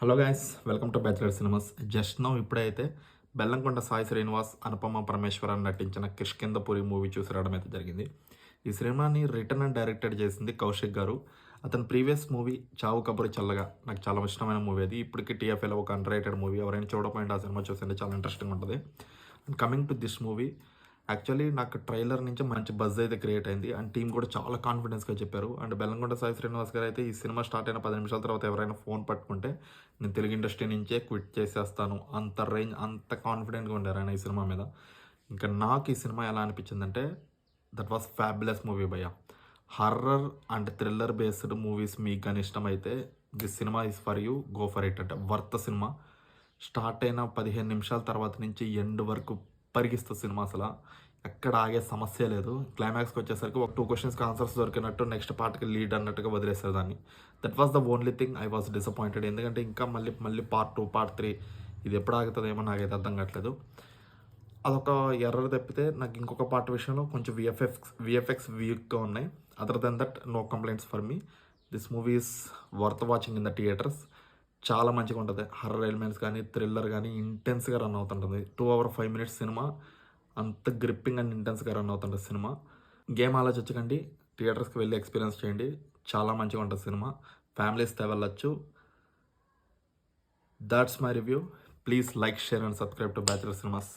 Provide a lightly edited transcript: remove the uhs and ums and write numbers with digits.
Hello guys, welcome to bachelor cinemas. Just now ఇప్పుడైతే బెల్లంకొండ సాయి శ్రీనివాస్, అనుపమ పరమేశ్వరన్ నటించిన Kishkindhapuri movie చూసి రావడం అయితే జరిగింది. ఈ సినిమాని రిటర్న్ అండ్ డైరెక్టెడ్ చేసింది కౌశిక్ గారు. అతని ప్రీవియస్ మూవీ చావు కబురు చల్లగా నాకు చాలా ఇష్టమైన మూవీ అది. ఇప్పటికీ టీఎఫ్ఏలో ఒక అండర్ రేటెడ్ మూవీ. ఎవరైనా చూడకపోయింటే ఆ సినిమా చూసింటే చాలా ఇంట్రెస్టింగ్ ఉంటుంది. And coming to this movie, actually నాకు ట్రైలర్ నుంచి మంచి బజ్ అయితే క్రియేట్ అయింది. అండ్ టీం కూడా చాలా కాన్ఫిడెన్స్గా చెప్పారు. అండ్ బెల్లంకొండ సాయి శ్రీనివాస్ గారు అయితే ఈ సినిమా స్టార్ట్ అయిన 10 నిమిషాల తర్వాత ఎవరైనా ఫోన్ పట్టుకుంటే నేను తెలుగు ఇండస్ట్రీ నుంచే క్విట్ చేసేస్తాను, అంత రేంజ్, అంత కాన్ఫిడెంట్గా ఉండారు ఆయన ఈ సినిమా మీద. ఇంకా నాకు ఈ సినిమా ఎలా అనిపించిందంటే, దట్ వాస్ ఫ్యాబులస్ మూవీ భయ్య. Horror and thriller based movies మీకు కానీ ఇష్టమైతే this cinema is for you, go for it. అంటే వర్త్ సినిమా. స్టార్ట్ అయిన 15 నిమిషాల తర్వాత నుంచి ఎండ్ వరకు పరిగిస్తుంది సినిమా. అసలు ఎక్కడ ఆగే సమస్య లేదు. క్లైమాక్స్కి వచ్చేసరికి ఒక 2 క్వశ్చన్స్కి ఆన్సర్స్ దొరికినట్టు నెక్స్ట్ పార్ట్కి లీడ్ అన్నట్టుగా వదిలేస్తారు దాన్ని. That was the only thing I was disappointed. ఎందుకంటే ఇంకా మళ్ళీ పార్ట్ 2, పార్ట్ 3 ఇది ఎప్పుడు ఆగుతుందేమో నాకైతే అర్థం కావట్లేదు. అదొక ఎర్రర్ తప్పితే నాకు ఇంకొక పార్ట్ విషయంలో కొంచెం విఎఫ్ఎక్స్ వీక్గా ఉన్నాయి. Other than that no complaints for me. This movie is worth watching in the theatres. చాలా మంచిగా ఉంటుంది. హర్రర్ ఎలిమెంట్స్ కానీ థ్రిల్లర్ కానీ ఇంటెన్స్గా రన్ అవుతుంటుంది. 2 hours 5 minutes సినిమా. అంత గ్రిప్పింగ్ అండ్ ఇంటెన్స్గా రన్ అవుతుంటుంది సినిమా. గేమ్ ఆలోచించకండి, థియేటర్స్కి వెళ్ళి ఎక్స్పీరియన్స్ చేయండి. చాలా మంచిగా ఉంటుంది సినిమా. ఫ్యామిలీస్తో వెళ్ళొచ్చు. That's my review. Please like, share and subscribe to bachelor cinemas.